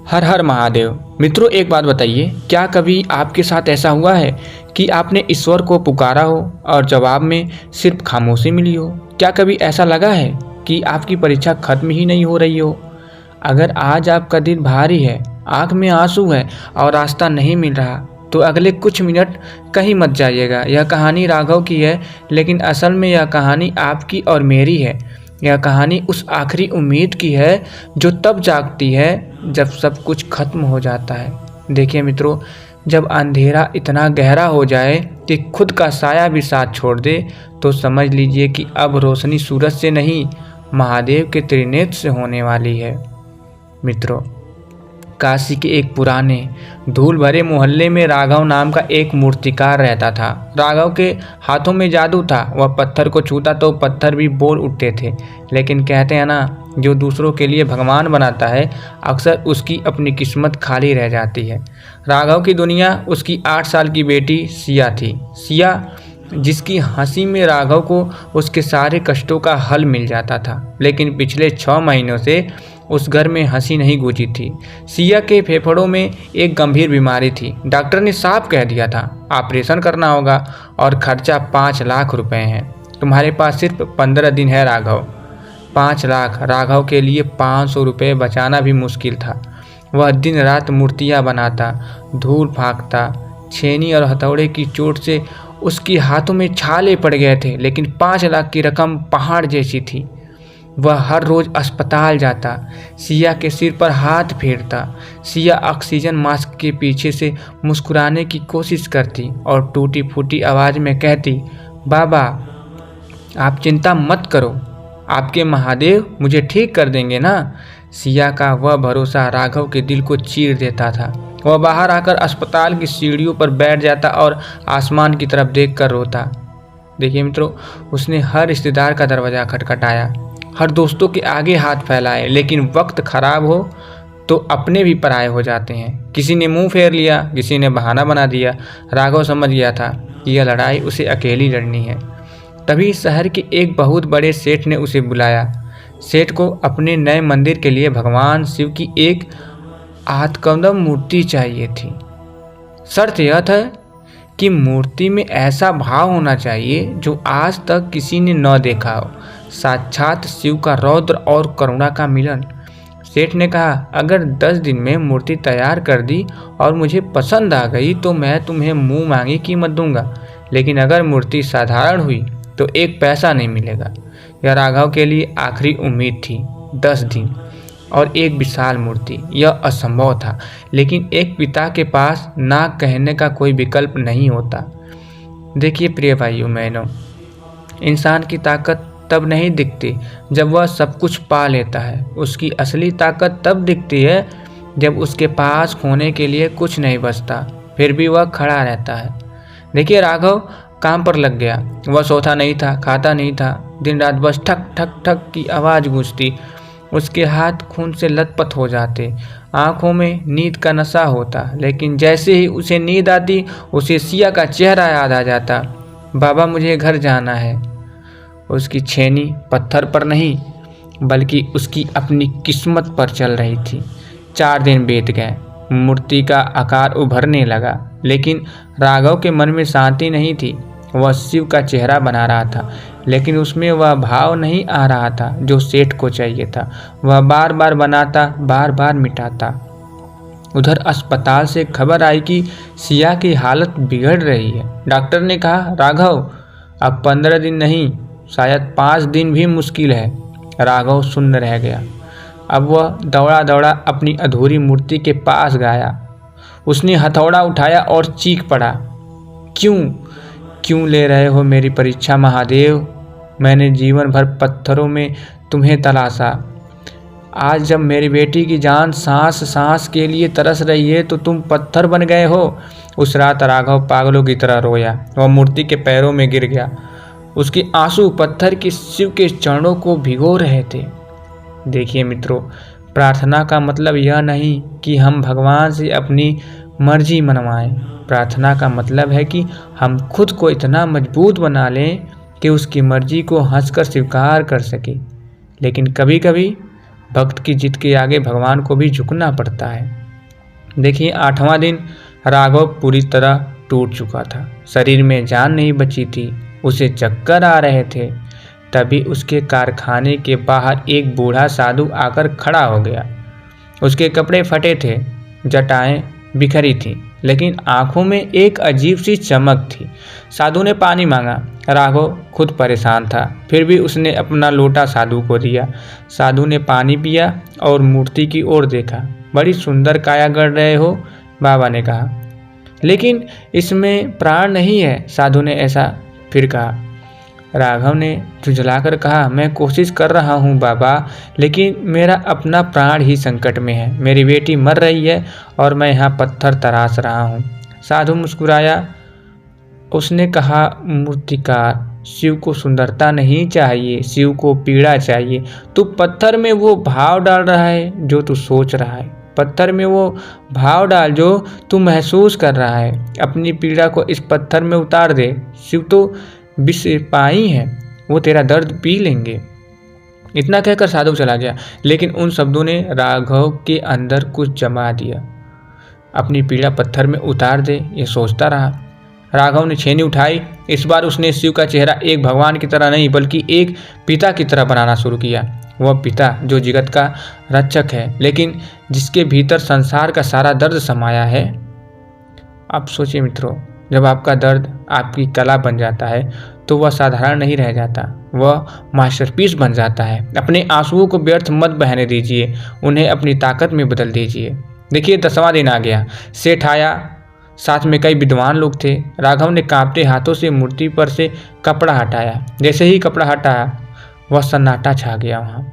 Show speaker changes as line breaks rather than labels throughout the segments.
हर हर महादेव। मित्रों, एक बात बताइए, क्या कभी आपके साथ ऐसा हुआ है कि आपने ईश्वर को पुकारा हो और जवाब में सिर्फ खामोशी मिली हो? क्या कभी ऐसा लगा है कि आपकी परीक्षा खत्म ही नहीं हो रही हो? अगर आज आपका दिल भारी है, आंख में आंसू है और रास्ता नहीं मिल रहा, तो अगले कुछ मिनट कहीं मत जाइएगा। यह कहानी राघव की है, लेकिन असल में यह कहानी आपकी और मेरी है। यह कहानी उस आखिरी उम्मीद की है जो तब जागती है जब सब कुछ खत्म हो जाता है। देखिए मित्रों, जब अंधेरा इतना गहरा हो जाए कि खुद का साया भी साथ छोड़ दे, तो समझ लीजिए कि अब रोशनी सूरज से नहीं, महादेव के त्रिनेत्र से होने वाली है। मित्रों, काशी के एक पुराने धूल भरे मोहल्ले में राघव नाम का एक मूर्तिकार रहता था। राघव के हाथों में जादू था। वह पत्थर को छूता तो पत्थर भी बोल उठते थे। लेकिन कहते हैं ना, जो दूसरों के लिए भगवान बनाता है, अक्सर उसकी अपनी किस्मत खाली रह जाती है। राघव की दुनिया उसकी 8 साल की बेटी सिया थी। सिया, जिसकी हंसी में राघव को उसके सारे कष्टों का हल मिल जाता था। लेकिन पिछले 6 महीनों से उस घर में हंसी नहीं गूंजी थी। सिया के फेफड़ों में एक गंभीर बीमारी थी। डॉक्टर ने साफ कह दिया था, ऑपरेशन करना होगा और खर्चा 5 लाख रुपए है। तुम्हारे पास सिर्फ 15 दिन है राघव। 5 लाख! राघव के लिए 500 रुपये बचाना भी मुश्किल था। वह दिन रात मूर्तियाँ बनाता, धूल फाँकता। छेनी और हथौड़े की चोट से उसके हाथों में छाले पड़ गए थे, लेकिन 5 लाख की रकम पहाड़ जैसी थी। वह हर रोज़ अस्पताल जाता, सिया के सिर पर हाथ फेरता। सिया ऑक्सीजन मास्क के पीछे से मुस्कुराने की कोशिश करती और टूटी फूटी आवाज़ में कहती, बाबा आप चिंता मत करो, आपके महादेव मुझे ठीक कर देंगे ना। सिया का वह भरोसा राघव के दिल को चीर देता था। वह बाहर आकर अस्पताल की सीढ़ियों पर बैठ जाता और आसमान की तरफ देखकर रोता। देखिए मित्रों, उसने हर रिश्तेदार का दरवाज़ा खटखटाया, हर दोस्तों के आगे हाथ फैलाए, लेकिन वक्त खराब हो तो अपने भी पराये हो जाते हैं। किसी ने मुंह फेर लिया, किसी ने बहाना बना दिया। राघव समझ गया था कि यह लड़ाई उसे अकेली लड़नी है। तभी शहर के एक बहुत बड़े सेठ ने उसे बुलाया। सेठ को अपने नए मंदिर के लिए भगवान शिव की एक आत्मकदम मूर्ति चाहिए थी। शर्त यह था कि मूर्ति में ऐसा भाव होना चाहिए जो आज तक किसी ने न देखा हो, साक्षात शिव का रौद्र और करुणा का मिलन। सेठ ने कहा, अगर 10 दिन में मूर्ति तैयार कर दी और मुझे पसंद आ गई तो मैं तुम्हें मुंह मांगी कीमत दूंगा, लेकिन अगर मूर्ति साधारण हुई तो 1 पैसा नहीं मिलेगा। यह राघव के लिए आखिरी उम्मीद थी। 10 दिन और एक विशाल मूर्ति, यह असंभव था। लेकिन एक पिता के पास ना कहने का कोई विकल्प नहीं होता। देखिए प्रिय भाइयों बहनों, इंसान की ताकत तब नहीं दिखती जब वह सब कुछ पा लेता है। उसकी असली ताकत तब दिखती है जब उसके पास खोने के लिए कुछ नहीं बचता, फिर भी वह खड़ा रहता है। देखिए, राघव काम पर लग गया। वह सोता नहीं था, खाता नहीं था। दिन रात बस ठक ठक ठक की आवाज़ गूंजती। उसके हाथ खून से लथपथ हो जाते, आंखों में नींद का नशा होता। लेकिन जैसे ही उसे नींद आती, उसे सिया का चेहरा याद आ जाता। बाबा मुझे घर जाना है। उसकी छेनी पत्थर पर नहीं, बल्कि उसकी अपनी किस्मत पर चल रही थी। 4 दिन बीत गए, मूर्ति का आकार उभरने लगा, लेकिन राघव के मन में शांति नहीं थी। वह शिव का चेहरा बना रहा था, लेकिन उसमें वह भाव नहीं आ रहा था जो सेठ को चाहिए था। वह बार बार बनाता, बार बार मिटाता। उधर अस्पताल से खबर आई कि सिया की हालत बिगड़ रही है। डॉक्टर ने कहा, राघव अब 15 दिन नहीं, शायद 5 दिन भी मुश्किल है। राघव सुन्न रह गया। अब वह दौड़ा दौड़ा अपनी अधूरी मूर्ति के पास गया। उसने हथौड़ा उठाया और चीख पड़ा, क्यों ले रहे हो मेरी परीक्षा महादेव? मैंने जीवन भर पत्थरों में तुम्हें तलाशा। आज जब मेरी बेटी की जान सांस के लिए तरस रही है तो तुम पत्थर बन गए हो। उस रात राघव पागलों की तरह रोया। वह मूर्ति के पैरों में गिर गया। उसके आंसू पत्थर के शिव के चरणों को भिगो रहे थे। देखिए मित्रों, प्रार्थना का मतलब यह नहीं कि हम भगवान से अपनी मर्जी मनवाएं। प्रार्थना का मतलब है कि हम खुद को इतना मजबूत बना लें कि उसकी मर्जी को हंसकर स्वीकार कर सके। लेकिन कभी कभी भक्त की जिद के आगे भगवान को भी झुकना पड़ता है। देखिए 8वां दिन राघव पूरी तरह टूट चुका था, शरीर में जान नहीं बची थी, उसे चक्कर आ रहे थे। तभी उसके कारखाने के बाहर एक बूढ़ा साधु आकर खड़ा हो गया। उसके कपड़े फटे थे, जटाएं बिखरी थीं, लेकिन आंखों में एक अजीब सी चमक थी। साधु ने पानी मांगा। राघव खुद परेशान था, फिर भी उसने अपना लोटा साधु को दिया। साधु ने पानी पिया और मूर्ति की ओर देखा। बड़ी सुंदर काया गढ़ रहे हो, बाबा ने कहा, लेकिन इसमें प्राण नहीं है। साधु ने ऐसा फिर कहा। राघव ने झुंझलाकर कहा, मैं कोशिश कर रहा हूँ बाबा, लेकिन मेरा अपना प्राण ही संकट में है। मेरी बेटी मर रही है और मैं यहाँ पत्थर तराश रहा हूँ। साधु मुस्कुराया। उसने कहा, मूर्तिकार, शिव को सुंदरता नहीं चाहिए, शिव को पीड़ा चाहिए। तू पत्थर में वो भाव डाल रहा है जो तू सोच रहा है, पत्थर में वो भाव डाल जो तू महसूस कर रहा है। अपनी पीड़ा को इस पत्थर में उतार दे। शिव तो विष पाई है, वो तेरा दर्द पी लेंगे। इतना कहकर साधु चला गया, लेकिन उन शब्दों ने राघव के अंदर कुछ जमा दिया। अपनी पीड़ा पत्थर में उतार दे, ये सोचता रहा। राघव ने छेनी उठाई। इस बार उसने शिव का चेहरा एक भगवान की तरह नहीं बल्कि एक पिता की तरह बनाना शुरू किया। वह पिता जो जगत का रक्षक है, लेकिन जिसके भीतर संसार का सारा दर्द समाया है। अब सोचिए मित्रों, जब आपका दर्द आपकी कला बन जाता है तो वह साधारण नहीं रह जाता, वह मास्टरपीस बन जाता है। अपने आंसुओं को व्यर्थ मत बहने दीजिए, उन्हें अपनी ताकत में बदल दीजिए। देखिए 10वां दिन आ गया। सेठ आया, साथ में कई विद्वान लोग थे। राघव ने कांपते हाथों से मूर्ति पर से कपड़ा हटाया। जैसे ही कपड़ा हटाया, वह सन्नाटा छा गया। वहाँ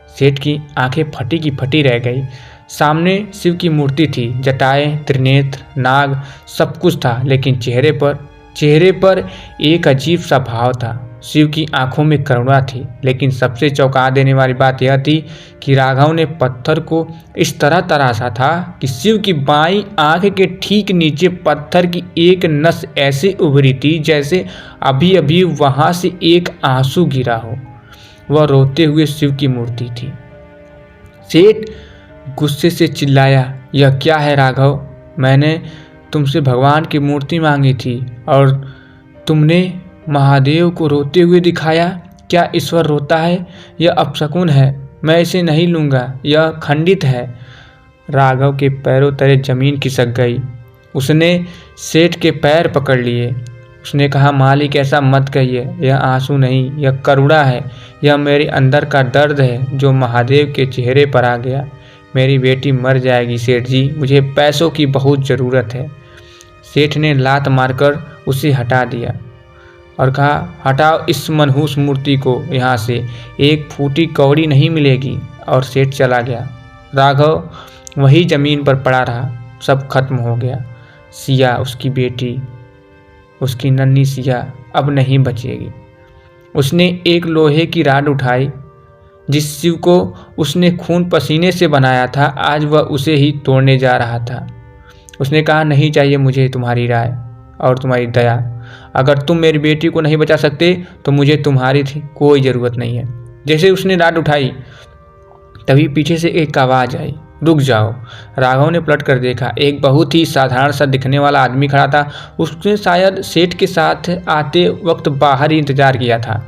सेठ की आंखें फटी की फटी रह गई। सामने शिव की मूर्ति थी, जटाएं, त्रिनेत्र, नाग, सब कुछ था, लेकिन चेहरे पर एक अजीब सा भाव था। शिव की आंखों में करुणा थी, लेकिन सबसे चौंका देने वाली बात यह थी कि राघव ने पत्थर को इस तरह तराशा था कि शिव की बाईं आंख के ठीक नीचे पत्थर की एक नस ऐसे उभरी थी जैसे अभी अभी वहां से एक आंसू गिरा हो। वह रोते हुए शिव की मूर्ति थी। सेठ गुस्से से चिल्लाया, यह क्या है राघव? मैंने तुमसे भगवान की मूर्ति मांगी थी और तुमने महादेव को रोते हुए दिखाया। क्या ईश्वर रोता है? यह अपशकुन है, मैं इसे नहीं लूँगा, यह खंडित है। राघव के पैरों तले जमीन खिसक गई। उसने सेठ के पैर पकड़ लिए। उसने कहा, मालिक ऐसा मत कहिए, यह आंसू नहीं, यह करुणा है। यह मेरे अंदर का दर्द है जो महादेव के चेहरे पर आ गया। मेरी बेटी मर जाएगी सेठ जी, मुझे पैसों की बहुत ज़रूरत है। सेठ ने लात मारकर उसे हटा दिया और कहा, हटाओ इस मनहूस मूर्ति को यहाँ से, एक फूटी कौड़ी नहीं मिलेगी। और सेठ चला गया। राघव वही जमीन पर पड़ा रहा। सब खत्म हो गया। सिया, उसकी बेटी, उसकी नन्ही सिया अब नहीं बचेगी। उसने एक लोहे की राड उठाई। जिस शिव को उसने खून पसीने से बनाया था, आज वह उसे ही तोड़ने जा रहा था। उसने कहा, नहीं चाहिए मुझे तुम्हारी राय और तुम्हारी दया। अगर तुम मेरी बेटी को नहीं बचा सकते तो मुझे तुम्हारी कोई ज़रूरत नहीं है। जैसे उसने राड उठाई, तभी पीछे से एक आवाज़ आई, रुक जाओ। राघव ने पलट कर देखा। एक बहुत ही साधारण सा दिखने वाला आदमी खड़ा था। उसने शायद सेठ के साथ आते वक्त बाहर ही इंतजार किया था।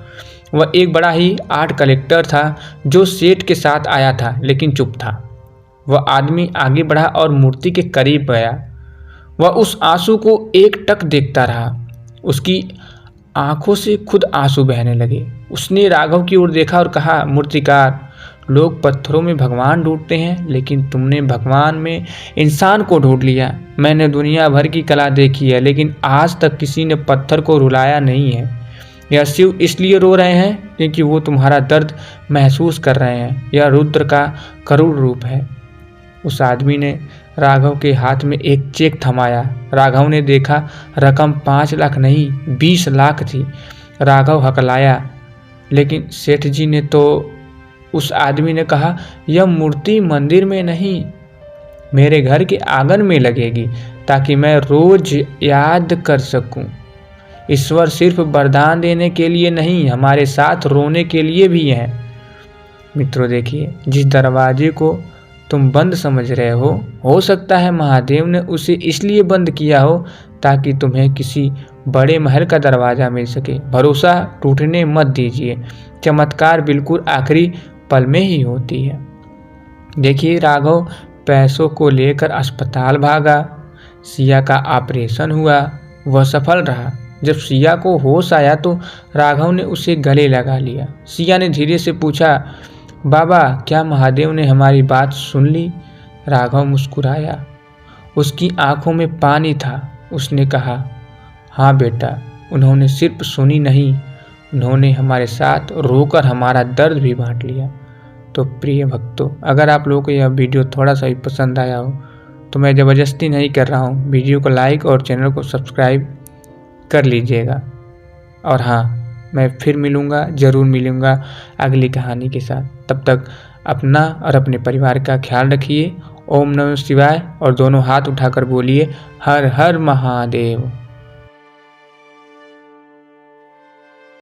वह एक बड़ा ही आर्ट कलेक्टर था जो सेठ के साथ आया था, लेकिन चुप था। वह आदमी आगे बढ़ा और मूर्ति के करीब गया। वह उस आंसू को एकटक देखता रहा। उसकी आंखों से खुद आंसू बहने लगे। उसने राघव की ओर देखा और कहा, मूर्तिकार, लोग पत्थरों में भगवान ढूंढते हैं, लेकिन तुमने भगवान में इंसान को ढूंढ लिया। मैंने दुनिया भर की कला देखी है, लेकिन आज तक किसी ने पत्थर को रुलाया नहीं है। यह शिव इसलिए रो रहे हैं क्योंकि वो तुम्हारा दर्द महसूस कर रहे हैं। यह रुद्र का करुण रूप है। उस आदमी ने राघव के हाथ में एक चेक थमाया। राघव ने देखा, रकम 5 लाख नहीं 20 लाख थी। राघव हकलाया, लेकिन सेठ जी ने तो। उस आदमी ने कहा, यह मूर्ति मंदिर में नहीं, मेरे घर के आंगन में लगेगी, ताकि मैं रोज याद कर सकूं। ईश्वर सिर्फ वरदान देने के लिए नहीं, हमारे साथ रोने के लिए भी है। मित्रों देखिए, जिस दरवाजे को तुम बंद समझ रहे हो सकता है महादेव ने उसे इसलिए बंद किया हो ताकि तुम्हें किसी बड़े महल का दरवाज़ा मिल सके। भरोसा टूटने मत दीजिए, चमत्कार बिल्कुल आखिरी पल में ही होती है। देखिए, राघव पैसों को लेकर अस्पताल भागा, सिया का ऑपरेशन हुआ, वह सफल रहा। जब सिया को होश आया तो राघव ने उसे गले लगा लिया। सिया ने धीरे से पूछा, बाबा क्या महादेव ने हमारी बात सुन ली? राघव मुस्कुराया, उसकी आंखों में पानी था। उसने कहा, हाँ बेटा, उन्होंने सिर्फ सुनी नहीं, उन्होंने हमारे साथ रोकर हमारा दर्द भी बांट लिया। तो प्रिय भक्तों, अगर आप लोगों को यह वीडियो थोड़ा सा भी पसंद आया हो तो मैं ज़बरदस्ती नहीं कर रहा हूँ, वीडियो को लाइक और चैनल को सब्सक्राइब कर लीजिएगा। और हाँ, मैं फिर मिलूँगा, ज़रूर मिलूँगा अगली कहानी के साथ। तब तक अपना और अपने परिवार का ख्याल रखिए। ओम नमः शिवाय और दोनों हाथ उठाकर बोलिए हर हर महादेव।